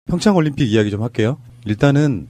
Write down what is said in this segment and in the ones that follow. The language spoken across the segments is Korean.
평창올림픽 이야기 좀 할게요. 일단은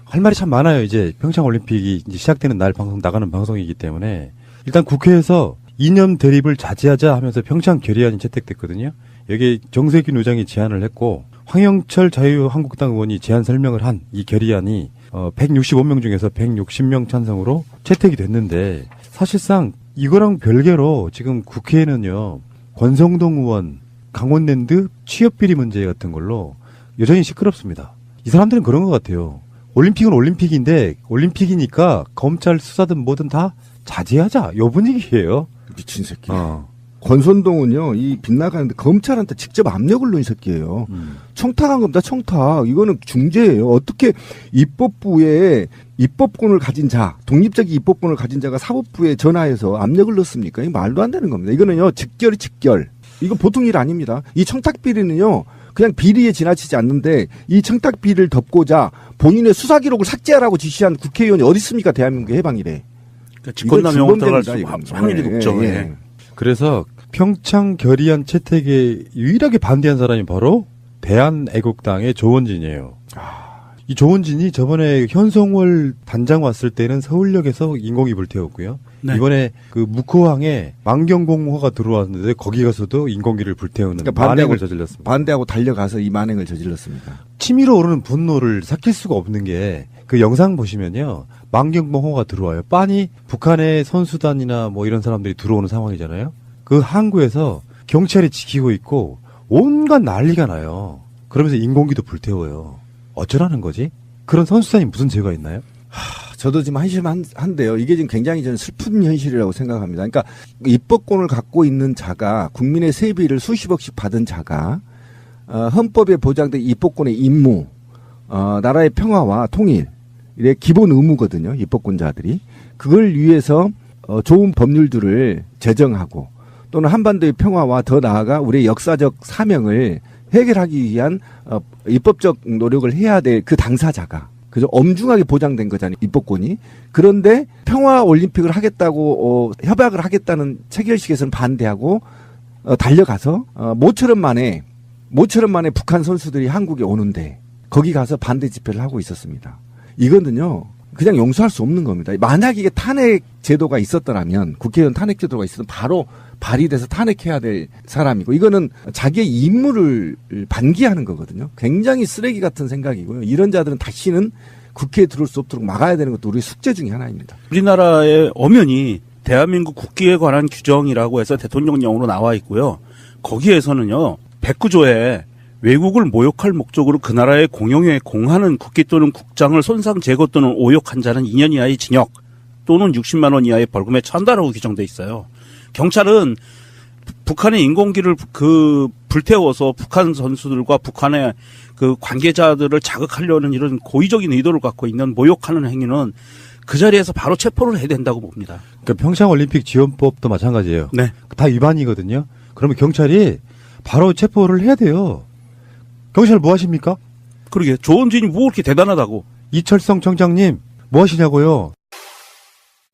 할 말이 참 많아요. 이제 평창올림픽이 이제 시작되는 날 방송 나가는 방송이기 때문에 일단 국회에서 이념 대립을 자제하자 하면서 평창 결의안이 채택됐거든요. 여기에 정세균 의장이 제안을 했고 황영철 자유한국당 의원이 제안 설명을 한 이 결의안이 165명 중에서 160명 찬성으로 채택이 됐는데 사실상 이거랑 별개로 지금 국회에는요. 권성동 의원 강원랜드 취업비리 문제 같은 걸로 여전히 시끄럽습니다. 이 사람들은 그런 것 같아요. 올림픽은 올림픽인데 올림픽이니까 검찰 수사든 뭐든 다 자제하자. 요 분위기예요. 미친 새끼. 권선동은요, 이 빗나가는데 검찰한테 직접 압력을 넣은 새끼예요. 청탁한 겁니다, 청탁. 이거는 중재예요. 어떻게 입법부에 입법권을 가진 자, 독립적인 입법권을 가진 자가 사법부에 전화해서 압력을 넣습니까? 이거 말도 안 되는 겁니다. 이거는요, 직결이 직결. 이거 보통 일 아닙니다. 이 청탁 비리는요, 그냥 비리에 지나치지 않는데 이 청탁 비리를 덮고자 본인의 수사 기록을 삭제하라고 지시한 국회의원이 어디 있습니까? 대한민국 해방일에. 그러니까 직권남용으로 들어갈 수 확률이 높죠. 예. 그래서 평창 결의안 채택에 유일하게 반대한 사람이 바로 대한애국당의 조원진이에요. 이 조원진이 저번에 현송월 단장 왔을 때는 서울역에서 인공이 불태웠고요. 네. 이번에 그 묵호항에 만경공호가 들어왔는데 거기 가서도 인공기를 불태우는 그러니까 만행을 저질렀습니다. 반대하고 달려가서 이 만행을 저질렀습니다. 치밀어 오르는 분노를 삭힐 수가 없는 게 그 영상 보시면요. 만경공호가 들어와요. 빤히 북한의 선수단이나 뭐 이런 사람들이 들어오는 상황이잖아요. 그 항구에서 경찰이 지키고 있고 온갖 난리가 나요. 그러면서 인공기도 불태워요. 어쩌라는 거지? 그런 선수단이 무슨 죄가 있나요? 저도 지금 한심한데요. 이게 지금 굉장히 저는 슬픈 현실이라고 생각합니다. 그러니까 입법권을 갖고 있는 자가 국민의 세비를 수십억씩 받은 자가 헌법에 보장된 입법권의 임무, 나라의 평화와 통일, 이게 기본 의무거든요. 입법권자들이. 그걸 위해서 좋은 법률들을 제정하고 또는 한반도의 평화와 더 나아가 우리의 역사적 사명을 해결하기 위한 입법적 노력을 해야 될 그 당사자가 그죠 엄중하게 보장된 거잖아요. 입법권이. 그런데 평화 올림픽을 하겠다고 협약을 하겠다는 체결식에서는 반대하고 달려가서 모처럼 만에 북한 선수들이 한국에 오는데 거기 가서 반대 집회를 하고 있었습니다. 이거는요. 그냥 용서할 수 없는 겁니다. 만약 이게 탄핵 제도가 있었더라면 국회의원 탄핵 제도가 있었으면 바로 발의돼서 탄핵해야 될 사람이고 이거는 자기의 임무를 반기하는 거거든요. 굉장히 쓰레기 같은 생각이고요. 이런 자들은 다시는 국회에 들어올 수 없도록 막아야 되는 것도 우리 숙제 중에 하나입니다. 우리나라의 엄연히 대한민국 국기에 관한 규정이라고 해서 대통령령으로 나와 있고요. 거기에서는요. 109조에 외국을 모욕할 목적으로 그 나라의 공용에 공하는 국기 또는 국장을 손상 제거 또는 오욕한 자는 2년 이하의 징역 또는 60만 원 이하의 벌금에 처한다라고 규정돼 있어요. 경찰은 북한의 인공기를 불태워서 북한 선수들과 북한의 그 관계자들을 자극하려는 이런 고의적인 의도를 갖고 있는 모욕하는 행위는 그 자리에서 바로 체포를 해야 된다고 봅니다. 그러니까 평창올림픽 지원법도 마찬가지예요. 네. 다 위반이거든요. 그러면 경찰이 바로 체포를 해야 돼요. 경찰 뭐 하십니까? 그러게 조원진이 뭐 그렇게 대단하다고. 이철성 청장님 뭐 하시냐고요.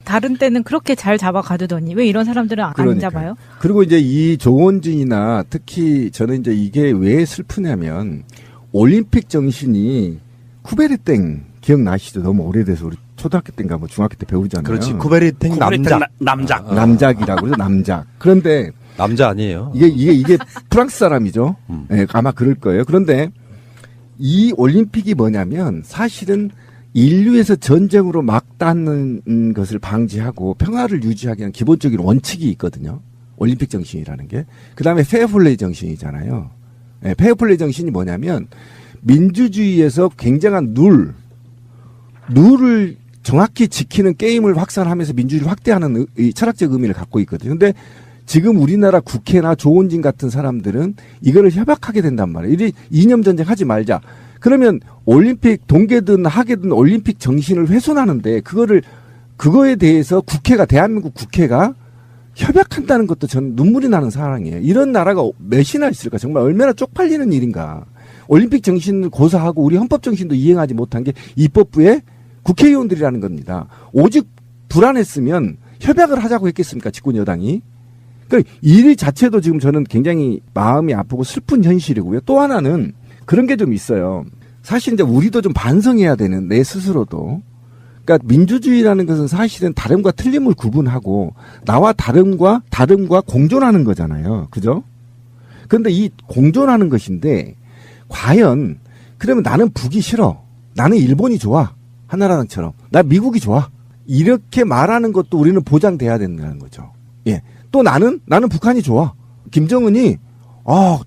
다른 때는 그렇게 잘 잡아가두더니 왜 이런 사람들은 안 잡아요? 그리고 이제 이 조원진이나 특히 저는 이제 이게 왜 슬프냐면 올림픽 정신이 쿠베르땡 기억나시죠? 너무 오래돼서 우리 초등학교 때인가 뭐 중학교 때 배우잖아요. 그렇지. 쿠베르땡 남작. 남작이라고 그러죠. 남작. 그런데 남자 아니에요. 이게 프랑스 사람이죠. 네, 아마 그럴 거예요. 그런데 이 올림픽이 뭐냐면 사실은 인류에서 전쟁으로 막닿는 것을 방지하고 평화를 유지하기 위한 기본적인 원칙이 있거든요. 올림픽 정신이라는 게. 그 다음에 페어플레이 정신이잖아요. 네, 페어플레이 정신이 뭐냐면 민주주의에서 굉장한 룰을 정확히 지키는 게임을 확산하면서 민주주의를 확대하는 이 철학적 의미를 갖고 있거든요. 근데 지금 우리나라 국회나 조원진 같은 사람들은 이거를 협약하게 된단 말이에요. 이리 이념전쟁 하지 말자. 그러면 올림픽 동계든 하계든 올림픽 정신을 훼손하는데 그거에 대해서 대한민국 국회가 협약한다는 것도 저는 눈물이 나는 상황이에요. 이런 나라가 몇이나 있을까? 정말 얼마나 쪽팔리는 일인가. 올림픽 정신을 고사하고 우리 헌법 정신도 이행하지 못한 게 입법부의 국회의원들이라는 겁니다. 오직 불안했으면 협약을 하자고 했겠습니까? 집권 여당이. 그러니까 일 자체도 지금 저는 굉장히 마음이 아프고 슬픈 현실이고요. 또 하나는 그런 게 좀 있어요. 사실 이제 우리도 좀 반성해야 되는 내 스스로도. 그러니까 민주주의라는 것은 사실은 다름과 틀림을 구분하고 나와 다름과 공존하는 거잖아요. 그죠? 그런데 이 공존하는 것인데 과연 그러면 나는 북이 싫어. 나는 일본이 좋아. 한나라당처럼. 나 미국이 좋아. 이렇게 말하는 것도 우리는 보장돼야 된다는 거죠. 예. 또 나는 북한이 좋아. 김정은이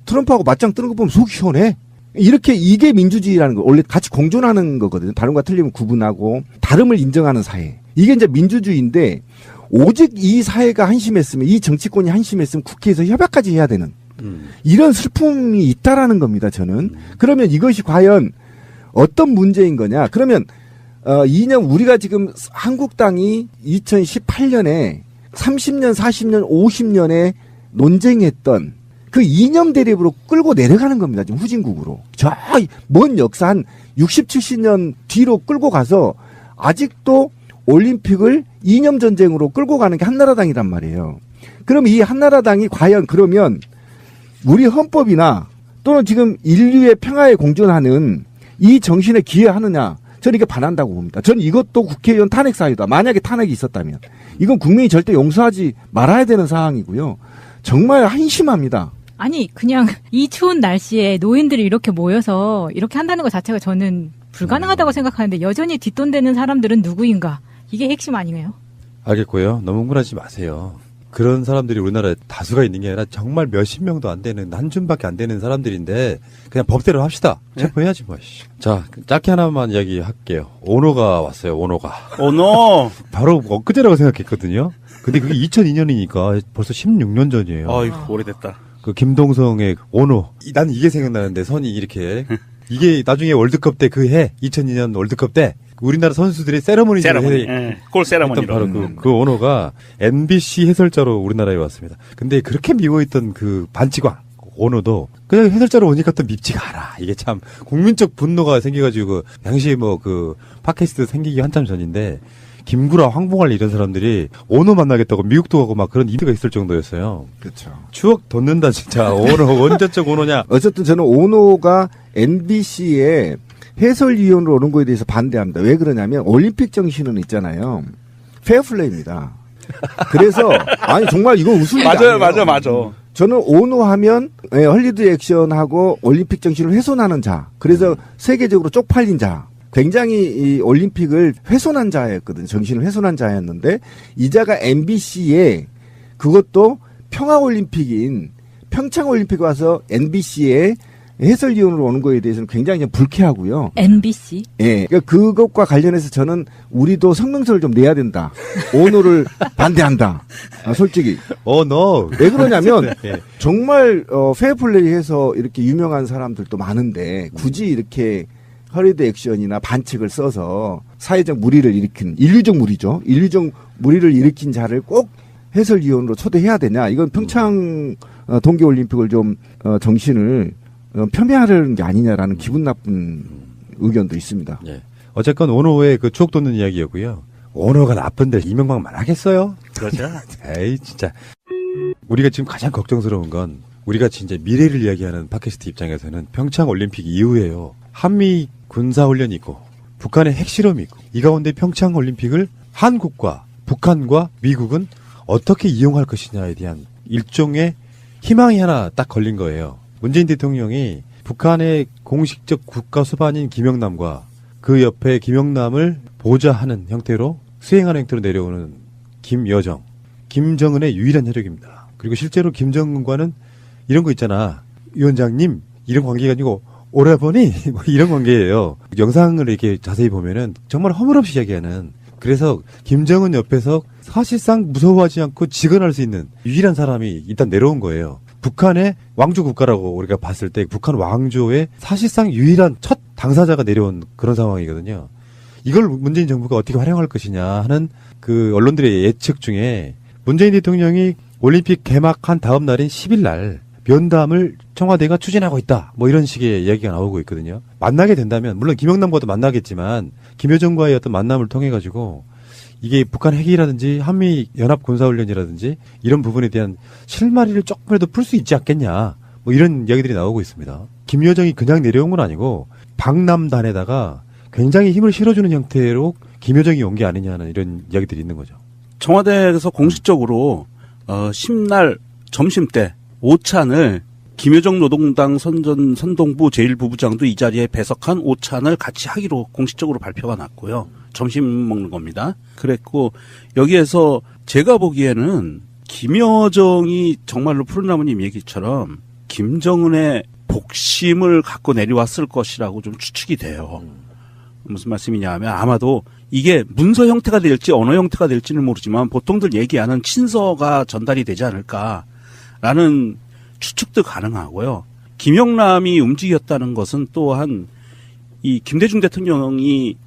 트럼프하고 맞짱 뜨는 거 보면 속이 시원해. 이게 민주주의라는 거. 원래 같이 공존하는 거거든요. 다름과 틀림을 구분하고 다름을 인정하는 사회. 이게 이제 민주주의인데 오직 이 사회가 한심했으면 이 정치권이 한심했으면 국회에서 협약까지 해야 되는 이런 슬픔이 있다라는 겁니다. 저는. 그러면 이것이 과연 어떤 문제인 거냐? 그러면 이념 우리가 지금 한국당이 2018년에 30년, 40년, 50년에 논쟁했던 그 이념 대립으로 끌고 내려가는 겁니다. 지금 후진국으로. 저 먼 역사 한 60, 70년 뒤로 끌고 가서 아직도 올림픽을 이념 전쟁으로 끌고 가는 게 한나라당이란 말이에요. 그럼 이 한나라당이 과연 그러면 우리 헌법이나 또는 지금 인류의 평화에 공존하는 이 정신에 기여하느냐? 저는 이게 반한다고 봅니다. 저는 이것도 국회의원 탄핵 사유다. 만약에 탄핵이 있었다면. 이건 국민이 절대 용서하지 말아야 되는 사항이고요. 정말 한심합니다. 아니 그냥 이 추운 날씨에 노인들이 이렇게 모여서 이렇게 한다는 것 자체가 저는 불가능하다고 생각하는데 여전히 뒷돈되는 사람들은 누구인가? 이게 핵심 아니에요? 알겠고요. 너무 흥분하지 마세요. 그런 사람들이 우리나라에 다수가 있는 게 아니라 정말 몇십 명도 안 되는 한 줌밖에 안 되는 사람들인데 그냥 법대로 합시다. 체포해야지 뭐. 자, 짧게 하나만 이야기할게요. 오노가 왔어요. 오노가. 오노. 바로 엊그제라고 생각했거든요. 근데 그게 2002년이니까 벌써 16년 전이에요. 아이고 오래됐다. 그 김동성의 오노. 난 이게 생각나는데 선이 이렇게 이게 나중에 월드컵 때 그 해 2002년 월드컵 때 우리나라 선수들이 세레머니 골 세레머니로 바로 그 오노가 MBC 해설자로 우리나라에 왔습니다. 근데 그렇게 미워했던 그 반치광 오노도 그냥 해설자로 오니까 또 밉지가 않아. 이게 참 국민적 분노가 생겨가지고 당시에 뭐 그 팟캐스트 생기기 한참 전인데 김구라, 황봉할 이런 사람들이 오노 만나겠다고 미국도 가고 막 그런 이유가 있을 정도였어요. 그렇죠. 추억 돋는다 진짜. 오노 언제적 오노냐. 어쨌든 저는 오노가 NBC에 해설위원으로 오는 거에 대해서 반대합니다. 왜 그러냐면 올림픽 정신은 있잖아요. 페어플레이입니다. 그래서 아니 정말 이건 웃을 일이 아니에요. 맞아. 저는 오노 하면 헐리우드 액션하고 올림픽 정신을 훼손하는 자. 그래서 세계적으로 쪽팔린 자. 굉장히 이 올림픽을 훼손한 자였거든요. 정신을 훼손한 자였는데 이자가 MBC에 그것도 평화올림픽인 평창올림픽 와서 MBC에 해설위원으로 오는 거에 대해서는 굉장히 좀 불쾌하고요. MBC? 예. 그러니까 그것과 관련해서 저는 우리도 성명서를 좀 내야 된다. 오노를 반대한다. 솔직히. 오노. 왜 그러냐면 정말 페어플레이 해서 이렇게 유명한 사람들도 많은데 굳이 이렇게 허리드 액션이나 반칙을 써서 사회적 무리를 일으킨 인류적 무리죠. 인류적 무리를 일으킨 자를 꼭 해설위원으로 초대해야 되냐. 이건 평창 동계올림픽을 좀 정신을 폄훼하려는 게 아니냐라는 기분 나쁜 의견도 있습니다. 예. 어쨌건 오노의 그 추억 돋는 이야기였고요. 오노가 나쁜데 이명박만 하겠어요? 그렇죠. 에이 진짜. 우리가 지금 가장 걱정스러운 건 우리가 진짜 미래를 이야기하는 팟캐스트 입장에서는 평창 올림픽 이후에요. 한미 군사훈련이 있고 북한의 핵실험이 있고 이 가운데 평창 올림픽을 한국과 북한과 미국은 어떻게 이용할 것이냐에 대한 일종의 희망이 하나 딱 걸린 거예요. 문재인 대통령이 북한의 공식적 국가 수반인 김영남과 그 옆에 김영남을 보좌하는 형태로 수행하는 형태로 내려오는 김여정, 김정은의 유일한 혈육입니다. 그리고 실제로 김정은과는 이런 거 있잖아. 위원장님 이런 관계가 아니고 오라버니 뭐 이런 관계예요. 영상을 이렇게 자세히 보면은 정말 허물없이 이야기하는. 그래서 김정은 옆에서 사실상 무서워하지 않고 직언할 수 있는 유일한 사람이 일단 내려온 거예요. 북한의 왕조 국가라고 우리가 봤을 때 북한 왕조의 사실상 유일한 첫 당사자가 내려온 그런 상황이거든요. 이걸 문재인 정부가 어떻게 활용할 것이냐 하는 그 언론들의 예측 중에 문재인 대통령이 올림픽 개막한 다음 날인 10일 날 면담을 청와대가 추진하고 있다. 뭐 이런 식의 이야기가 나오고 있거든요. 만나게 된다면 물론 김영남과도 만나겠지만 김여정과의 어떤 만남을 통해 가지고 이게 북한 핵이라든지 한미 연합 군사훈련이라든지 이런 부분에 대한 실마리를 조금이라도 풀 수 있지 않겠냐. 뭐 이런 이야기들이 나오고 있습니다. 김여정이 그냥 내려온 건 아니고 박남단에다가 굉장히 힘을 실어주는 형태로 김여정이 온 게 아니냐는 이런 이야기들이 있는 거죠. 청와대에서 공식적으로 10날 점심 때 오찬을 김여정 노동당 선동부 제1부부장도 이 자리에 배석한 오찬을 같이 하기로 공식적으로 발표가 났고요. 점심 먹는 겁니다. 그랬고 여기에서 제가 보기에는 김여정이 정말로 푸른나무님 얘기처럼 김정은의 복심을 갖고 내려왔을 것이라고 좀 추측이 돼요. 무슨 말씀이냐 하면 아마도 이게 문서 형태가 될지 언어 형태가 될지는 모르지만 보통들 얘기하는 친서가 전달이 되지 않을까라는 추측도 가능하고요. 김영남이 움직였다는 것은 또한 이 김대중 대통령이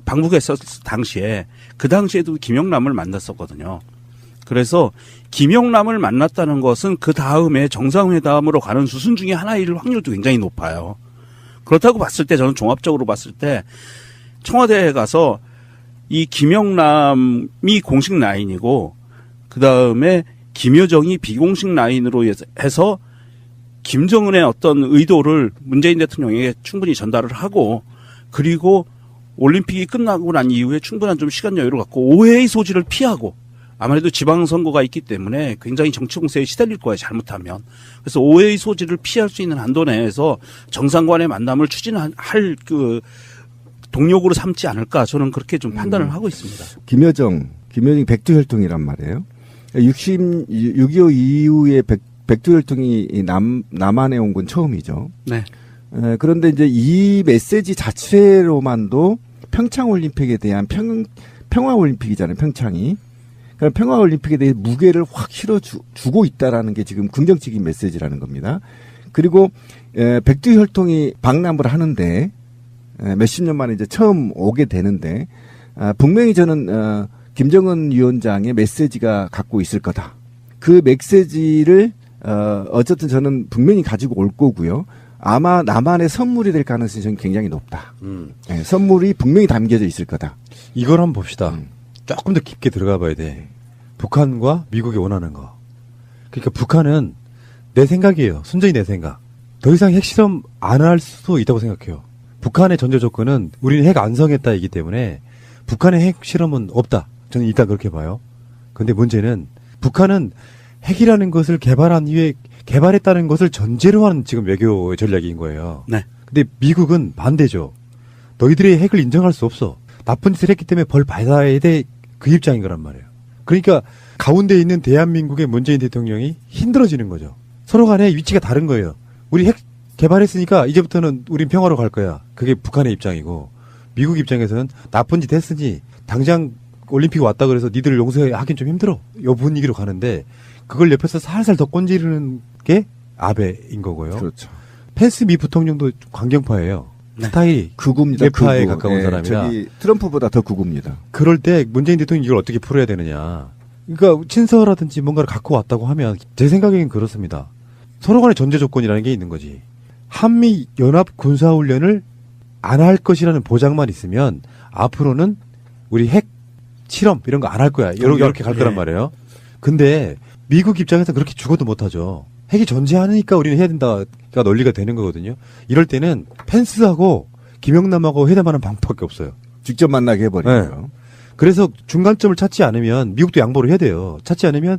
방북에 있었을 당시에 그 당시에도 김영남을 만났었거든요. 그래서 김영남을 만났다는 것은 그 다음에 정상회담으로 가는 수순 중에 하나일 확률도 굉장히 높아요. 그렇다고 봤을 때 저는 종합적으로 봤을 때 청와대에 가서 이 김영남이 공식 라인이고 그 다음에 김여정이 비공식 라인으로 해서 김정은의 어떤 의도를 문재인 대통령에게 충분히 전달을 하고 그리고 올림픽이 끝나고 난 이후에 충분한 좀 시간 여유를 갖고 오해의 소지를 피하고 아무래도 지방선거가 있기 때문에 굉장히 정치 공세에 시달릴 거예요, 잘못하면. 그래서 오해의 소지를 피할 수 있는 한도 내에서 정상 간의 만남을 추진할 그 동력으로 삼지 않을까 저는 그렇게 좀 판단을 하고 있습니다. 김여정이 백두혈통이란 말이에요. 6.25 이후에 백두혈통이 남한에 온 건 처음이죠. 네. 그런데 이제 이 메시지 자체로만도 평창올림픽에 대한 평화올림픽이잖아요, 평창이. 그럼 평화올림픽에 대해 무게를 확 실어주고 있다라는 게 지금 긍정적인 메시지라는 겁니다. 그리고 백두혈통이 방남을 하는데 몇십 년 만에 이제 처음 오게 되는데 분명히 저는 김정은 위원장의 메시지가 갖고 있을 거다. 그 메시지를 어쨌든 저는 분명히 가지고 올 거고요. 아마 남한의 선물이 될 가능성이 저는 굉장히 높다. 네, 선물이 분명히 담겨져 있을 거다. 이걸 한번 봅시다. 조금 더 깊게 들어가 봐야 돼. 북한과 미국이 원하는 거. 그러니까 북한은 내 생각이에요. 순전히 내 생각. 더 이상 핵실험 안 할 수도 있다고 생각해요. 북한의 전제 조건은 우리는 핵 안성했다이기 때문에 북한의 핵실험은 없다. 저는 일단 그렇게 봐요. 근데 문제는 북한은 핵이라는 것을 개발한 이후에 개발했다는 것을 전제로 하는 지금 외교 전략인 거예요. 네. 근데 미국은 반대죠. 너희들의 핵을 인정할 수 없어. 나쁜 짓을 했기 때문에 벌 받아야 돼. 그 입장인 거란 말이에요. 그러니까 가운데 있는 대한민국의 문재인 대통령이 힘들어지는 거죠. 서로 간에 위치가 다른 거예요. 우리 핵 개발했으니까 이제부터는 우린 평화로 갈 거야. 그게 북한의 입장이고 미국 입장에서는 나쁜 짓 했으니 당장 올림픽 왔다 그래서 니들을 용서하긴 좀 힘들어. 요 분위기로 가는데 그걸 옆에서 살살 더 꼰지르는 게 아베인 거고요. 그렇죠. 펜스 미 부통령도 광경파예요. 네. 스타일이 극우입니다. 내파에 극우. 가까운 사람이라. 저기 트럼프보다 더 극우입니다. 그럴 때 문재인 대통령이 이걸 어떻게 풀어야 되느냐. 그러니까 친서라든지 뭔가를 갖고 왔다고 하면 제 생각에는 그렇습니다. 서로 간의 전제 조건이라는 게 있는 거지. 한미 연합 군사훈련을 안 할 것이라는 보장만 있으면 앞으로는 우리 핵 실험 이런 거 안 할 거야. 이렇게 갈 거란 말이에요. 근데 미국 입장에서 그렇게 죽어도 못하죠. 핵이 존재하니까 우리는 해야 된다가 논리가 되는 거거든요. 이럴 때는 펜스하고 김영남하고 회담하는 방법밖에 없어요. 직접 만나게 해버리고요. 네. 그래서 중간점을 찾지 않으면 미국도 양보를 해야 돼요. 찾지 않으면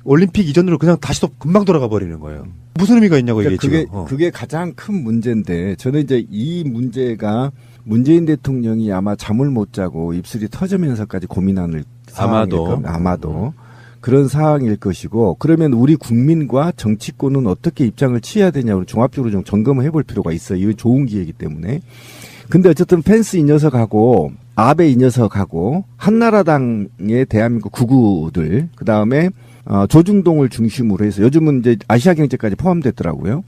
올림픽 이전으로 그냥 다시 또 금방 돌아가 버리는 거예요. 무슨 의미가 있냐고 이게 그러니까 지금. 그게 가장 큰 문제인데 저는 이제 이 문제가 문재인 대통령이 아마 잠을 못 자고 입술이 터지면서까지 고민하는 아마도 그런 상황일 것이고 그러면 우리 국민과 정치권은 어떻게 입장을 취해야 되냐고 종합적으로 좀 점검을 해볼 필요가 있어요. 이거 좋은 기회이기 때문에. 근데 어쨌든 펜스 이 녀석하고 아베 이 녀석하고 한나라당의 대한민국 구구들 그다음에 조중동을 중심으로 해서 요즘은 이제 아시아경제까지 포함됐더라고요.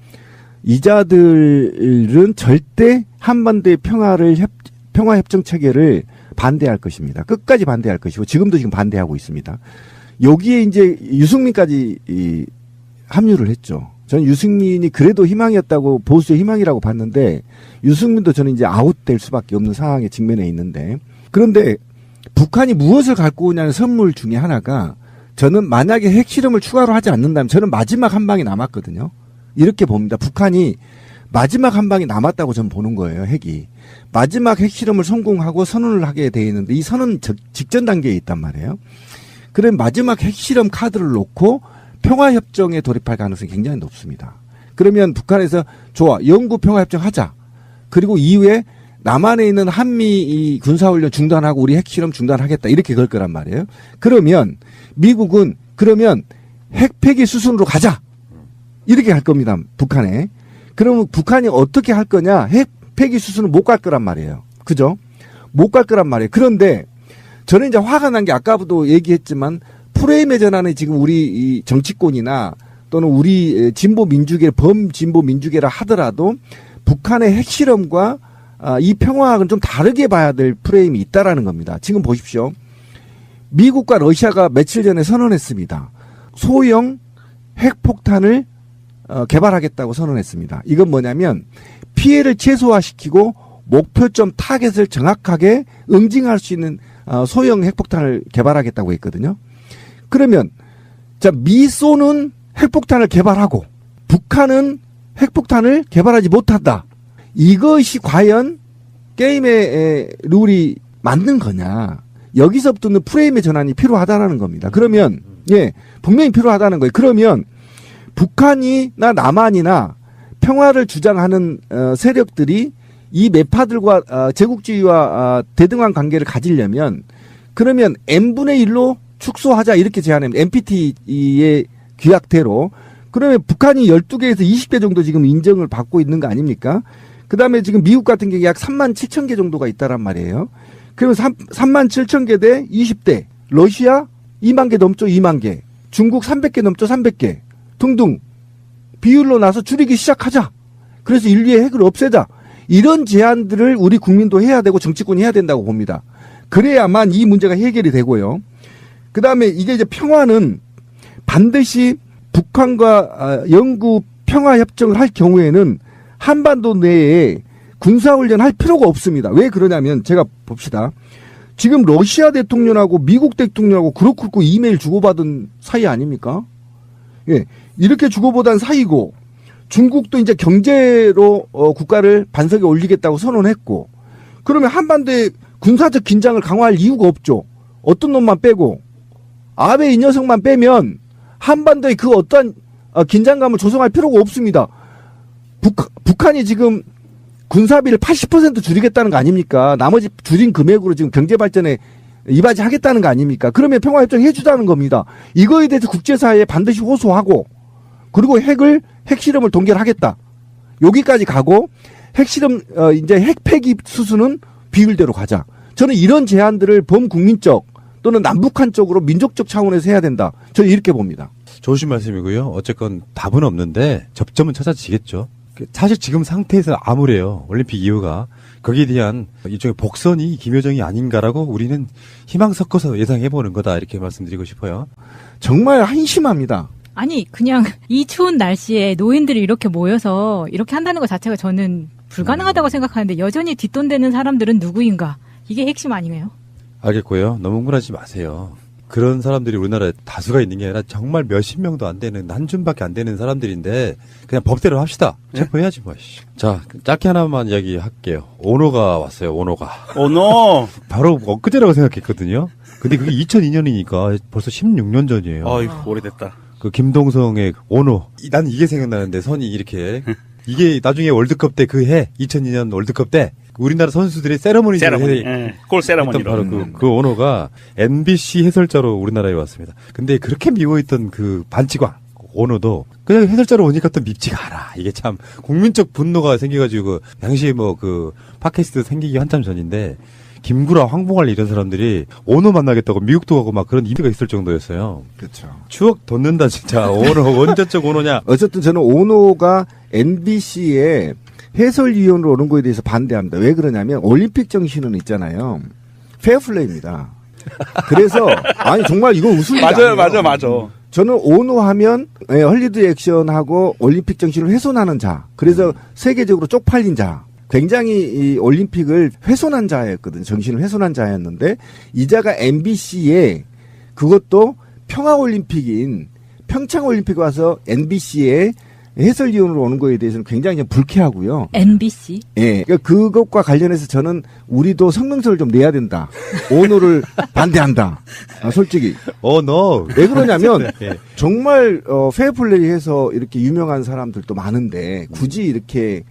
이자들은 절대 한반도의 평화협정 체계를 반대할 것입니다. 끝까지 반대할 것이고 지금도 지금 반대하고 있습니다. 여기에 이제 유승민까지 합류를 했죠. 저는 유승민이 그래도 희망이었다고 보수의 희망이라고 봤는데 유승민도 저는 이제 아웃될 수밖에 없는 상황에 직면해 있는데 그런데 북한이 무엇을 갖고 오냐는 선물 중에 하나가 저는 만약에 핵실험을 추가로 하지 않는다면 저는 마지막 한 방이 남았거든요. 이렇게 봅니다. 북한이 마지막 한 방이 남았다고 저는 보는 거예요. 핵이. 마지막 핵실험을 성공하고 선언을 하게 돼 있는데 이 선언 직전 단계에 있단 말이에요. 그럼 마지막 핵실험 카드를 놓고 평화협정에 돌입할 가능성이 굉장히 높습니다. 그러면 북한에서 좋아, 영구 평화협정 하자. 그리고 이후에 남한에 있는 한미 이 군사훈련 중단하고 우리 핵실험 중단하겠다. 이렇게 걸 거란 말이에요. 그러면 미국은 그러면 핵폐기 수순으로 가자. 이렇게 할 겁니다. 북한에. 그러면 북한이 어떻게 할 거냐? 핵폐기 수순은 못 갈 거란 말이에요. 그죠? 못 갈 거란 말이에요. 그런데 저는 이제 화가 난 게 아까부터 얘기했지만 프레임의 전환이 지금 우리 이 정치권이나 또는 우리 진보 민주계, 범진보 민주계라 하더라도 북한의 핵실험과 이 평화학은 좀 다르게 봐야 될 프레임이 있다라는 겁니다. 지금 보십시오. 미국과 러시아가 며칠 전에 선언했습니다. 소형 핵폭탄을 개발하겠다고 선언했습니다. 이건 뭐냐면 피해를 최소화시키고 목표점 타겟을 정확하게 응징할 수 있는 소형 핵폭탄을 개발하겠다고 했거든요. 그러면 자, 미소는 핵폭탄을 개발하고 북한은 핵폭탄을 개발하지 못한다. 이것이 과연 게임의 룰이 맞는 거냐. 여기서부터는 프레임의 전환이 필요하다는 겁니다. 그러면 예, 분명히 필요하다는 거예요. 그러면 북한이나 남한이나 평화를 주장하는 세력들이 이 매파들과 제국주의와 대등한 관계를 가지려면 그러면 n분의 1로 축소하자 이렇게 제안합니다. NPT의 규약대로. 그러면 북한이 12개에서 20개 정도 지금 인정을 받고 있는 거 아닙니까? 그 다음에 지금 미국 같은 경우에 약 3만 7천 개 정도가 있다란 말이에요. 그러면 3만 7천 개 대 20대. 러시아 2만 개 넘죠, 2만 개. 중국 300개 넘죠, 300개. 등등. 비율로 나서 줄이기 시작하자. 그래서 인류의 핵을 없애자. 이런 제안들을 우리 국민도 해야 되고 정치권이 해야 된다고 봅니다. 그래야만 이 문제가 해결이 되고요. 그 다음에 이게 이제 평화는 반드시 북한과 영구 평화협정을 할 경우에는 한반도 내에 군사훈련 할 필요가 없습니다. 왜 그러냐면 제가 봅시다. 지금 러시아 대통령하고 미국 대통령하고 그렇고 이메일 주고받은 사이 아닙니까? 예, 이렇게 주고받은 사이고 중국도 이제 경제로 국가를 반석에 올리겠다고 선언했고 그러면 한반도에 군사적 긴장을 강화할 이유가 없죠. 어떤 놈만 빼고 아베 이 녀석만 빼면 한반도에 그 어떠한 긴장감을 조성할 필요가 없습니다. 북한이 지금 군사비를 80% 줄이겠다는 거 아닙니까? 나머지 줄인 금액으로 지금 경제 발전에 이바지하겠다는 거 아닙니까? 그러면 평화협정 해주자는 겁니다. 이거에 대해서 국제사회에 반드시 호소하고 그리고 핵실험을 동결하겠다. 여기까지 가고 핵실험 이제 핵폐기 수순은 비율대로 가자. 저는 이런 제안들을 범국민적 또는 남북한 쪽으로 민족적 차원에서 해야 된다. 저는 이렇게 봅니다. 좋으신 말씀이고요. 어쨌건 답은 없는데 접점은 찾아지겠죠. 사실 지금 상태에서 암울해요. 올림픽 이후가. 거기에 대한 일종의 복선이 김여정이 아닌가라고 우리는 희망 섞어서 예상해보는 거다. 이렇게 말씀드리고 싶어요. 정말 한심합니다. 아니 그냥 이 추운 날씨에 노인들이 이렇게 모여서 이렇게 한다는 것 자체가 저는 불가능하다고 생각하는데 여전히 뒷돈되는 사람들은 누구인가? 이게 핵심 아니에요? 알겠고요. 너무 흥분하지 마세요. 그런 사람들이 우리나라에 다수가 있는 게 아니라 정말 몇십 명도 안 되는 한 줌밖에 안 되는 사람들인데 그냥 법대로 합시다. 체포해야지 뭐. 자, 짧게 하나만 이야기할게요. 오노가 왔어요. 오노가. 오노. 바로 엊그제라고 생각했거든요. 근데 그게 2002년이니까 벌써 16년 전이에요. 아이고 오래됐다. 그 김동성의 오노. 난 이게 생각나는데 선이 이렇게 이게 나중에 월드컵 때 그 해 2002년 월드컵 때 우리나라 선수들의 세레머니 골 세레머니로 바로 그 오노가 MBC 해설자로 우리나라에 왔습니다. 근데 그렇게 미워했던 그 반치광 오노도 그냥 해설자로 오니까 또 밉지가 않아. 이게 참 국민적 분노가 생겨가지고 당시에 뭐 그 팟캐스트 생기기 한참 전인데 김구라, 황봉할 이런 사람들이 오노 만나겠다고 미국도 가고 막 그런 이미가 있을 정도였어요. 그렇죠. 추억 돋는다 진짜. 오노 언제적 오노냐. 어쨌든 저는 오노가 NBC에 해설위원으로 오는 거에 대해서 반대합니다. 왜 그러냐면 올림픽 정신은 있잖아요. 페어플레이입니다. 그래서 아니 정말 이건 웃을 일이 아니에요. 맞아. 저는 오노 하면 헐리우드 액션하고 올림픽 정신을 훼손하는 자. 그래서 세계적으로 쪽팔린 자. 굉장히 이 올림픽을 훼손한 자였거든요. 정신을 훼손한 자였는데 이자가 MBC에 그것도 평화올림픽인 평창올림픽 와서 NBC에 해설위원으로 오는 거에 대해서는 굉장히 좀 불쾌하고요. MBC. 예, 그러니까 그것과 관련해서 저는 우리도 성명서를 좀 내야 된다. 오너를 반대한다. 솔직히. no. 왜 그러냐면 네. 정말 페어플레이해서 이렇게 유명한 사람들도 많은데 굳이 이렇게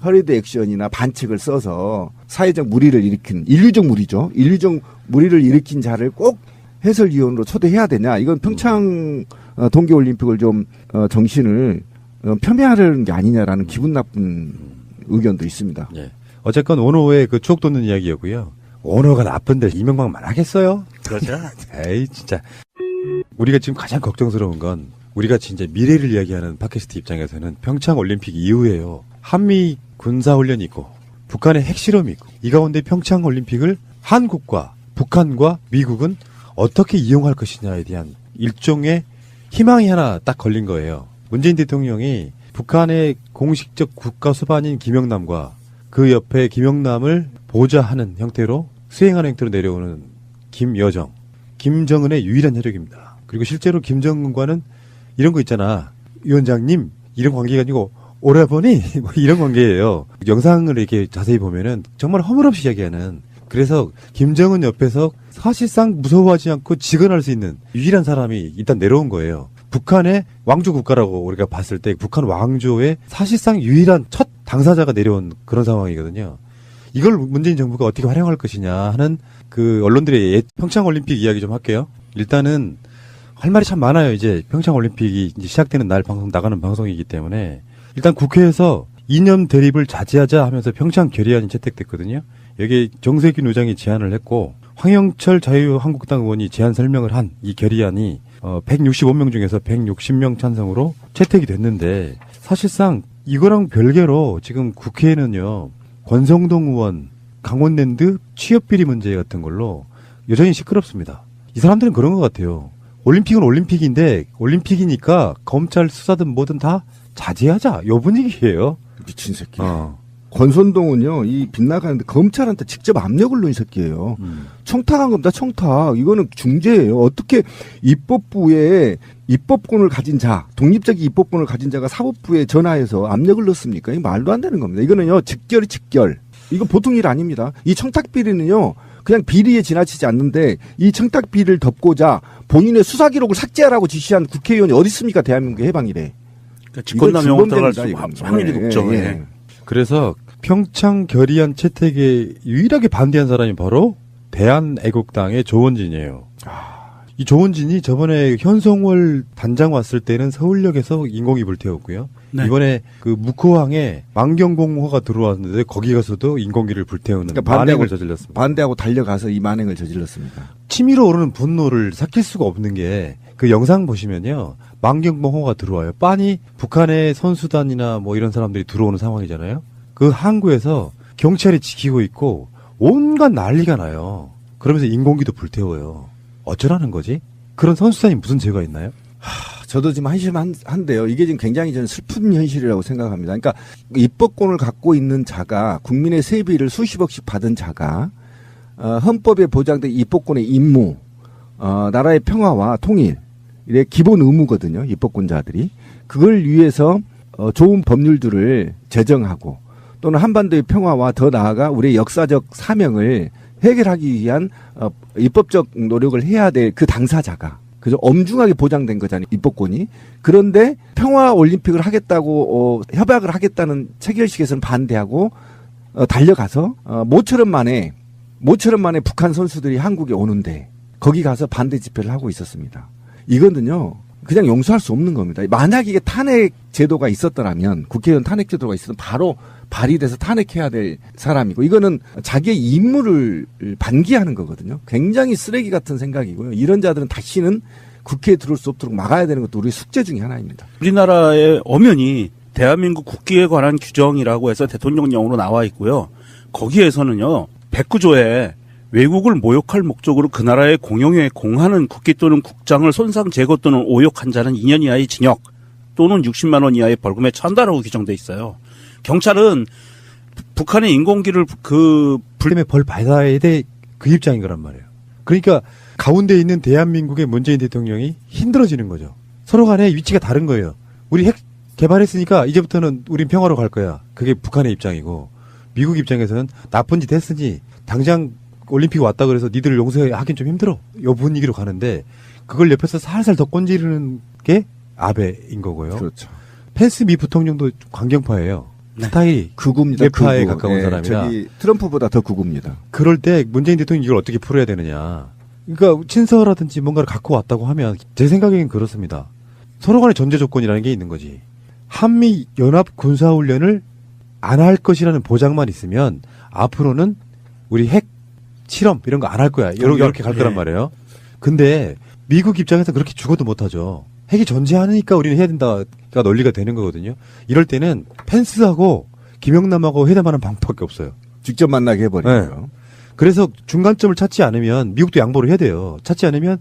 허리드 액션이나 반칙을 써서 사회적 물의를 일으킨 인류적 물의죠. 인류적 물의를 일으킨 자를 꼭 해설위원으로 초대해야 되냐? 이건 평창 동계올림픽을 좀 정신을 폄훼하려는 게 아니냐라는 기분 나쁜 의견도 있습니다. 예. 어쨌건 오노의 그 추억 돋는 이야기였고요. 오노가 나쁜데 이명박만 하겠어요? 그렇죠. 에이 진짜. 우리가 지금 가장 걱정스러운 건 우리가 진짜 미래를 이야기하는 팟캐스트 입장에서는 평창 올림픽 이후에요. 한미 군사훈련이 있고 북한의 핵실험이 있고 이 가운데 평창 올림픽을 한국과 북한과 미국은 어떻게 이용할 것이냐에 대한 일종의 희망이 하나 딱 걸린 거예요. 문재인 대통령이 북한의 공식적 국가 수반인 김영남과 그 옆에 김영남을 보좌하는 형태로 수행하는 형태로 내려오는 김여정, 김정은의 유일한 혈육입니다. 그리고 실제로 김정은과는 이런 거 있잖아. 위원장님 이런 관계가 아니고 오라버니 뭐 이런 관계예요. 영상을 이렇게 자세히 보면은 정말 허물없이 이야기하는. 그래서 김정은 옆에서 사실상 무서워하지 않고 직언할 수 있는 유일한 사람이 일단 내려온 거예요. 북한의 왕조 국가라고 우리가 봤을 때 북한 왕조의 사실상 유일한 첫 당사자가 내려온 그런 상황이거든요. 이걸 문재인 정부가 어떻게 활용할 것이냐 하는 그 언론들의 평창 올림픽 이야기 좀 할게요. 일단은 할 말이 참 많아요. 이제 평창 올림픽이 이제 시작되는 날 방송 나가는 방송이기 때문에 일단 국회에서 이념 대립을 자제하자 하면서 평창 결의안이 채택됐거든요. 여기 정세균 의장이 제안을 했고 황영철 자유한국당 의원이 제안 설명을 한 이 결의안이 165명 중에서 160명 찬성으로 채택이 됐는데 사실상 이거랑 별개로 지금 국회에는요. 권성동 의원 강원랜드 취업비리 문제 같은 걸로 여전히 시끄럽습니다. 이 사람들은 그런 것 같아요. 올림픽은 올림픽인데 올림픽이니까 검찰 수사든 뭐든 다 자제하자. 요 분위기예요. 미친 새끼. 권선동은요, 이 빗나가는데 검찰한테 직접 압력을 넣은 새끼예요. 청탁한 겁니다, 청탁. 이거는 중재예요. 어떻게 입법부에 입법권을 가진 자, 독립적인 입법권을 가진 자가 사법부에 전화해서 압력을 넣습니까? 이거 말도 안 되는 겁니다. 이거는요, 직결이 직결. 이거 보통 일 아닙니다. 이 청탁 비리는요, 그냥 비리에 지나치지 않는데 이 청탁 비리를 덮고자 본인의 수사 기록을 삭제하라고 지시한 국회의원이 어디 있습니까? 대한민국의 해방 이래. 그러니까 직권남용으로 들어갈 수 확률이 예, 높죠. 예. 예. 그래서 평창 결의안 채택에 유일하게 반대한 사람이 바로 대한애국당의 조원진이에요. 이 조원진이 저번에 현송월 단장 왔을 때는 서울역에서 인공이 불태웠고요. 네. 이번에 그 묵호항에 만경공호가 들어왔는데 거기 가서도 인공기를 불태우는 그러니까 만행을 저질렀습니다. 반대하고 달려가서 이 만행을 저질렀습니다. 치밀어 오르는 분노를 삭힐 수가 없는 게 그 영상 보시면요. 만경공호가 들어와요. 빤히 북한의 선수단이나 뭐 이런 사람들이 들어오는 상황이잖아요. 그 항구에서 경찰이 지키고 있고 온갖 난리가 나요. 그러면서 인공기도 불태워요. 어쩌라는 거지? 그런 선수단이 무슨 죄가 있나요? 저도 지금 한심한데요. 이게 지금 굉장히 저는 슬픈 현실이라고 생각합니다. 그러니까 입법권을 갖고 있는 자가 국민의 세비를 수십억씩 받은 자가 헌법에 보장된 입법권의 임무, 나라의 평화와 통일, 이게 기본 의무거든요. 입법권자들이. 그걸 위해서 좋은 법률들을 제정하고 또는 한반도의 평화와 더 나아가 우리의 역사적 사명을 해결하기 위한 입법적 노력을 해야 될 그 당사자가 그죠? 엄중하게 보장된 거잖아요. 입법권이. 그런데 평화 올림픽을 하겠다고 협약을 하겠다는 체결식에서는 반대하고 달려가서 모처럼 만에 북한 선수들이 한국에 오는데 거기 가서 반대 집회를 하고 있었습니다. 이거는요. 그냥 용서할 수 없는 겁니다. 만약 이게 탄핵 제도가 있었더라면 국회의원 탄핵 제도가 있었던 바로 발의돼서 탄핵해야 될 사람이고 이거는 자기의 임무를 반기하는 거거든요. 굉장히 쓰레기 같은 생각이고요. 이런 자들은 다시는 국회에 들어올 수 없도록 막아야 되는 것도 우리의 숙제 중에 하나입니다. 우리나라의 엄연히 대한민국 국기에 관한 규정이라고 해서 대통령령으로 나와 있고요. 거기에서는요. 109조에 외국을 모욕할 목적으로 그 나라의 공용에 공하는 국기 또는 국장을 손상, 제거 또는 오욕한 자는 2년 이하의 징역 또는 60만 원 이하의 벌금에 처한다라고 규정돼 있어요. 경찰은 북한의 인공기를 때문에 벌 받아야 돼 그 입장인 거란 말이에요. 그러니까 가운데 있는 대한민국의 문재인 대통령이 힘들어지는 거죠. 서로 간에 위치가 다른 거예요. 우리 핵 개발했으니까 이제부터는 우린 평화로 갈 거야. 그게 북한의 입장이고 미국 입장에서는 나쁜 짓 했으니 당장 올림픽 왔다 그래서 니들 용서하긴 좀 힘들어. 요 분위기로 가는데 그걸 옆에서 살살 더 꼰지르는 게 아베인 거고요. 그렇죠. 펜스 미 부통령도 강경파예요. 네. 스타일이 극우입니다. 개파에 극우. 가까운 예, 사람이라. 저기 트럼프보다 더 극우입니다. 그럴 때 문재인 대통령이 이걸 어떻게 풀어야 되느냐. 그러니까 친서라든지 뭔가를 갖고 왔다고 하면 제 생각에는 그렇습니다. 서로 간의 전제 조건이라는 게 있는 거지. 한미 연합 군사훈련을 안 할 것이라는 보장만 있으면 앞으로는 우리 핵 실험 이런 거 안 할 거야. 이렇게 갈 거란 예. 말이에요. 근데 미국 입장에서 그렇게 죽어도 못하죠. 핵이 존재하니까 우리는 해야 된다가 논리가 되는 거거든요. 이럴 때는 펜스하고 김영남하고 회담하는 방법밖에 없어요. 직접 만나게 해버리고요. 그래서 중간점을 찾지 않으면 미국도 양보를 해야 돼요. 찾지 않으면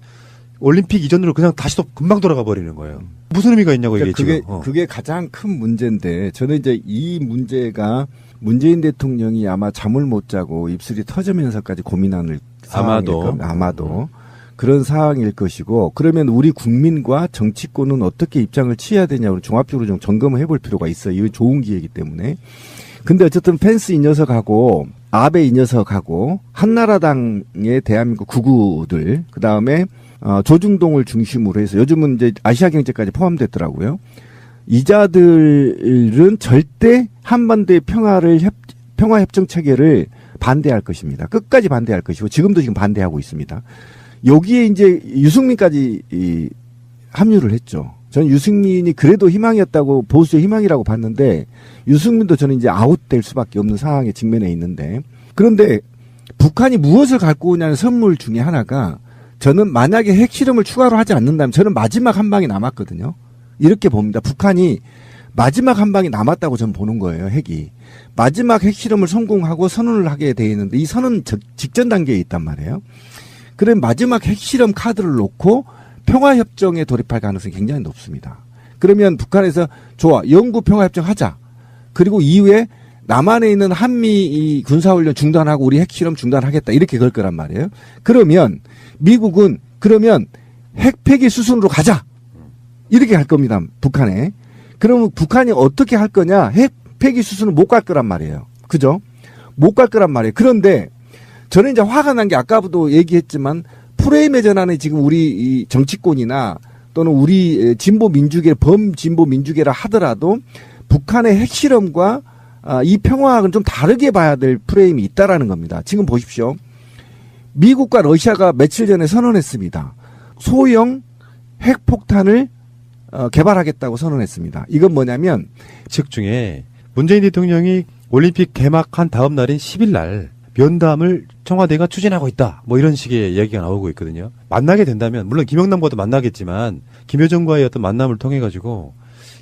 올림픽 이전으로 그냥 다시 또 금방 돌아가 버리는 거예요. 무슨 의미가 있냐고 이게 그러니까 지금. 그게 가장 큰 문제인데 저는 이제 이 문제가 문재인 대통령이 아마 잠을 못 자고 입술이 터지면서까지 고민하는 아마도 그런 상황일 것이고 그러면 우리 국민과 정치권은 어떻게 입장을 취해야 되냐고 종합적으로 좀 점검을 해볼 필요가 있어요. 이건 좋은 기회이기 때문에. 근데 어쨌든 펜스 이 녀석하고 아베 이 녀석하고 한나라당의 대한민국 구구들 그다음에 조중동을 중심으로 해서 요즘은 이제 아시아경제까지 포함됐더라고요. 이자들은 절대 한반도의 평화협정 체계를 반대할 것입니다. 끝까지 반대할 것이고 지금도 지금 반대하고 있습니다. 여기에 이제 유승민까지 합류를 했죠. 저는 유승민이 그래도 희망이었다고 보수의 희망이라고 봤는데 유승민도 저는 이제 아웃될 수밖에 없는 상황에 직면해 있는데 그런데 북한이 무엇을 갖고 오냐는 선물 중에 하나가 저는 만약에 핵실험을 추가로 하지 않는다면 저는 마지막 한 방이 남았거든요. 이렇게 봅니다. 북한이 마지막 한 방이 남았다고 저는 보는 거예요. 핵이. 마지막 핵실험을 성공하고 선언을 하게 돼 있는데 이 선언 직전 단계에 있단 말이에요. 그럼 마지막 핵실험 카드를 놓고 평화협정에 돌입할 가능성이 굉장히 높습니다. 그러면 북한에서 좋아. 영구 평화협정 하자. 그리고 이후에 남한에 있는 한미 이 군사훈련 중단하고 우리 핵실험 중단하겠다. 이렇게 걸 거란 말이에요. 그러면 미국은 그러면 핵폐기 수순으로 가자. 이렇게 할 겁니다. 북한에. 그러면 북한이 어떻게 할 거냐. 핵폐기 수순은 못 갈 거란 말이에요. 그죠? 못 갈 거란 말이에요. 그런데 저는 이제 화가 난 게 아까부터 얘기했지만 프레임의 전환에 지금 우리 이 정치권이나 또는 우리 진보 민주계, 범진보 민주계라 하더라도 북한의 핵실험과 이 평화학은 좀 다르게 봐야 될 프레임이 있다라는 겁니다. 지금 보십시오. 미국과 러시아가 며칠 전에 선언했습니다. 소형 핵폭탄을 개발하겠다고 선언했습니다. 이건 뭐냐면 측 중에 문재인 대통령이 올림픽 개막한 다음 날인 10일 날 면담을 청와대가 추진하고 있다. 뭐 이런 식의 이야기가 나오고 있거든요. 만나게 된다면 물론 김영남과도 만나겠지만 김여정과의 어떤 만남을 통해 가지고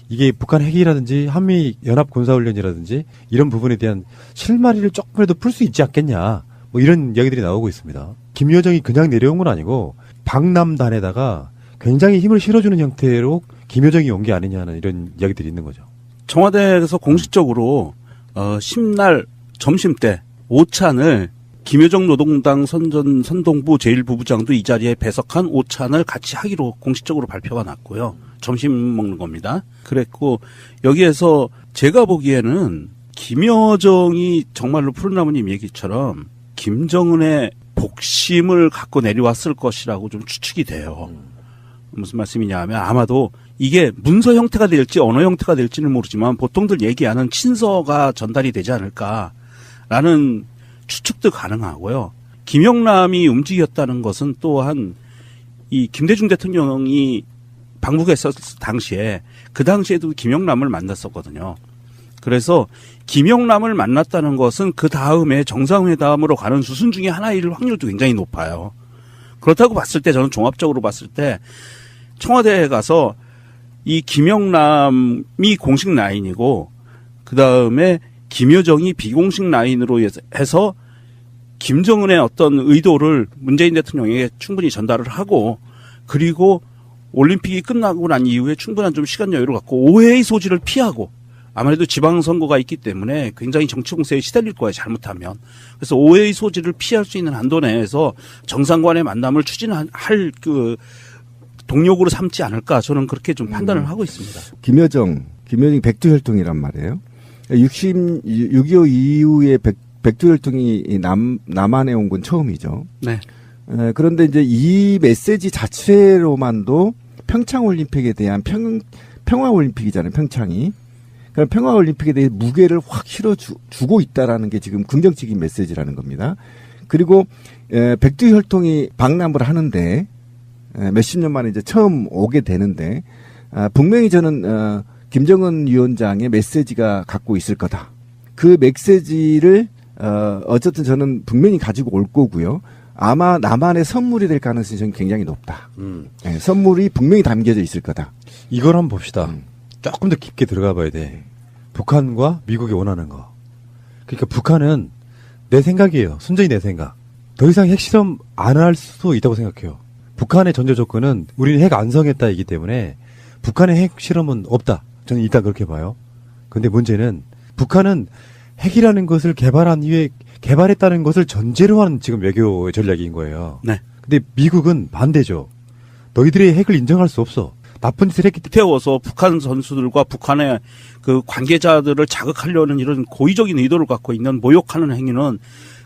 이게 북한 핵이라든지 한미 연합 군사훈련이라든지 이런 부분에 대한 실마리를 조금이라도 풀 수 있지 않겠냐. 뭐 이런 이야기들이 나오고 있습니다. 김여정이 그냥 내려온 건 아니고 방남단에다가 굉장히 힘을 실어주는 형태로 김여정이 온 게 아니냐는 이런 이야기들이 있는 거죠. 청와대에서 공식적으로 10날 점심 때 오찬을 김여정 노동당 선동부 제1부부장도 이 자리에 배석한 오찬을 같이 하기로 공식적으로 발표가 났고요. 점심 먹는 겁니다. 그랬고 여기에서 제가 보기에는 김여정이 정말로 푸른나무님 얘기처럼 김정은의 복심을 갖고 내려왔을 것이라고 좀 추측이 돼요. 무슨 말씀이냐 하면 아마도 이게 문서 형태가 될지 언어 형태가 될지는 모르지만 보통들 얘기하는 친서가 전달이 되지 않을까라는 추측도 가능하고요. 김영남이 움직였다는 것은 또한 이 김대중 대통령이 방북에 있었을 당시에 그 당시에도 김영남을 만났었거든요. 그래서 김영남을 만났다는 것은 그 다음에 정상회담으로 가는 수순 중에 하나일 확률도 굉장히 높아요. 그렇다고 봤을 때 저는 종합적으로 봤을 때 청와대에 가서 이 김영남이 공식 라인이고 그 다음에 김여정이 비공식 라인으로 해서 김정은의 어떤 의도를 문재인 대통령에게 충분히 전달을 하고 그리고 올림픽이 끝나고 난 이후에 충분한 좀 시간 여유를 갖고 오해의 소지를 피하고 아무래도 지방선거가 있기 때문에 굉장히 정치 공세에 시달릴 거예요. 잘못하면. 그래서 오해의 소지를 피할 수 있는 한도 내에서 정상 간의 만남을 추진할 그 동력으로 삼지 않을까 저는 그렇게 좀 판단을 하고 있습니다. 김여정 김여정이 백두혈통이란 말이에요. 6.25 이후에 백두혈통이 남한에 온 건 처음이죠. 네. 그런데 이제 이 메시지 자체로만도 평창올림픽에 대한 평화올림픽이잖아요, 평창이. 그럼 평화올림픽에 대해 무게를 확 실어주고 있다라는 게 지금 긍정적인 메시지라는 겁니다. 그리고 백두혈통이 방남을 하는데 몇십 년 만에 이제 처음 오게 되는데 분명히 저는 김정은 위원장의 메시지가 갖고 있을 거다. 그 메시지를 어쨌든 저는 분명히 가지고 올 거고요. 아마 남한의 선물이 될 가능성이 저는 굉장히 높다. 네, 선물이 분명히 담겨져 있을 거다. 이걸 한번 봅시다. 조금 더 깊게 들어가 봐야 돼. 북한과 미국이 원하는 거. 그러니까 북한은 내 생각이에요. 순전히 내 생각. 더 이상 핵실험 안 할 수도 있다고 생각해요. 북한의 전제 조건은 우리는 핵 안성했다이기 때문에 북한의 핵실험은 없다. 저는 일단 그렇게 봐요. 근데 문제는 북한은 핵이라는 것을 개발한 이후에 개발했다는 것을 전제로 하는 지금 외교 전략인 거예요. 네. 근데 미국은 반대죠. 너희들의 핵을 인정할 수 없어. 나쁜 짓을 했기 때문에. 태워서 북한 선수들과 북한의 그 관계자들을 자극하려는 이런 고의적인 의도를 갖고 있는 모욕하는 행위는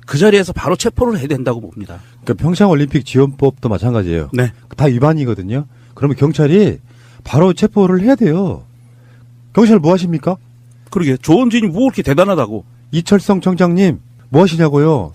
그 자리에서 바로 체포를 해야 된다고 봅니다. 그러니까 평창올림픽 지원법도 마찬가지예요. 네. 다 위반이거든요. 그러면 경찰이 바로 체포를 해야 돼요. 경찰 뭐 하십니까? 그러게 조원진이 뭐 그렇게 대단하다고. 이철성 청장님 뭐 하시냐고요.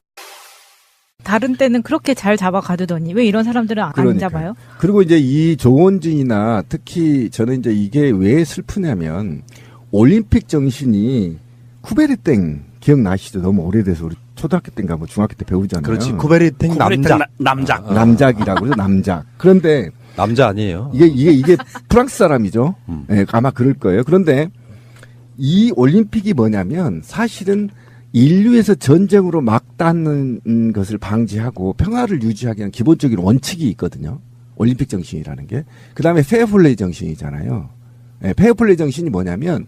다른 때는 그렇게 잘 잡아가두더니 왜 이런 사람들은 안 그러니까요. 잡아요? 그리고 이제 이 조원진이나 특히 저는 이제 이게 왜 슬프냐면 올림픽 정신이 쿠베르땡 기억나시죠? 너무 오래돼서 우리 초등학교 때인가 뭐 중학교 때 배우잖아요. 그렇지. 쿠베르탱 남작. 남작이라고 그러죠. 남작. 그런데 남자 아니에요. 이게 프랑스 사람이죠. 네, 아마 그럴 거예요. 그런데 이 올림픽이 뭐냐면 사실은 인류에서 전쟁으로 막닿는 것을 방지하고 평화를 유지하기 위한 기본적인 원칙이 있거든요. 올림픽 정신이라는 게. 그 다음에 페어플레이 정신이잖아요. 네, 페어플레이 정신이 뭐냐면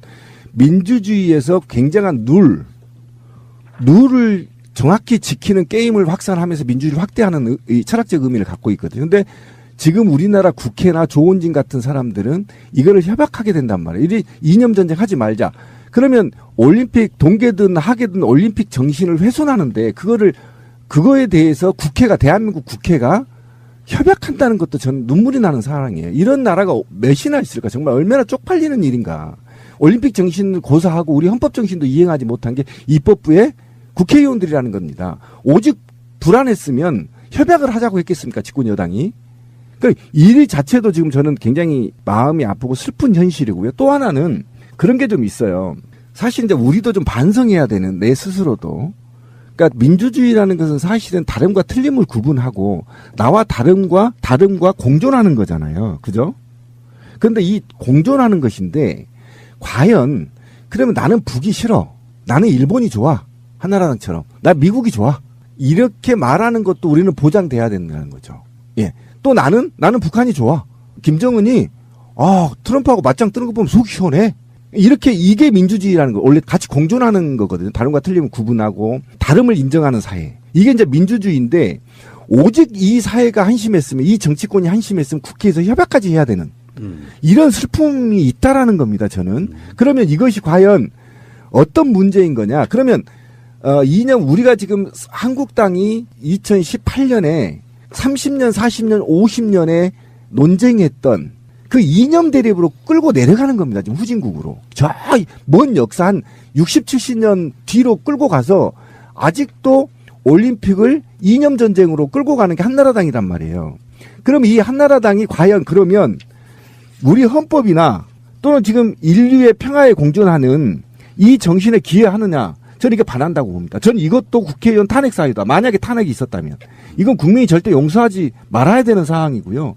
민주주의에서 굉장한 룰을 정확히 지키는 게임을 확산하면서 민주주의를 확대하는 이 철학적 의미를 갖고 있거든요. 근데 지금 우리나라 국회나 조원진 같은 사람들은 이거를 협약하게 된단 말이에요. 이리 이념 전쟁 하지 말자. 그러면 올림픽 동계든 하계든 올림픽 정신을 훼손하는데 그거에 대해서 대한민국 국회가 협약한다는 것도 저는 눈물이 나는 상황이에요. 이런 나라가 몇이나 있을까? 정말 얼마나 쪽팔리는 일인가. 올림픽 정신을 고사하고 우리 헌법 정신도 이행하지 못한 게 입법부의 국회의원들이라는 겁니다. 오직 불안했으면 협약을 하자고 했겠습니까? 집권 여당이. 그러니까 일 자체도 지금 저는 굉장히 마음이 아프고 슬픈 현실이고요. 또 하나는 그런 게 좀 있어요. 사실 이제 우리도 좀 반성해야 되는 내 스스로도. 그러니까 민주주의라는 것은 사실은 다름과 틀림을 구분하고 나와 다름과 공존하는 거잖아요. 그죠? 그런데 이 공존하는 것인데 과연 그러면 나는 북이 싫어. 나는 일본이 좋아. 한나라당처럼. 나 미국이 좋아. 이렇게 말하는 것도 우리는 보장돼야 된다는 거죠. 예. 또 나는 북한이 좋아. 김정은이 트럼프하고 맞짱 뜨는 거 보면 속이 시원해. 이게 민주주의라는 거. 원래 같이 공존하는 거거든요. 다름과 틀림을 구분하고 다름을 인정하는 사회. 이게 이제 민주주의인데 오직 이 사회가 한심했으면 이 정치권이 한심했으면 국회에서 협약까지 해야 되는 이런 슬픔이 있다라는 겁니다. 저는. 그러면 이것이 과연 어떤 문제인 거냐? 그러면 이념 우리가 지금 한국당이 2018년에 30년, 40년, 50년에 논쟁했던 그 이념 대립으로 끌고 내려가는 겁니다. 지금 후진국으로. 저 먼 역사 한 60, 70년 뒤로 끌고 가서 아직도 올림픽을 이념 전쟁으로 끌고 가는 게 한나라당이란 말이에요. 그럼 이 한나라당이 과연 그러면 우리 헌법이나 또는 지금 인류의 평화에 공존하는 이 정신에 기여하느냐? 저는 이게 반한다고 봅니다. 저는 이것도 국회의원 탄핵 사유다. 만약에 탄핵이 있었다면. 이건 국민이 절대 용서하지 말아야 되는 사항이고요.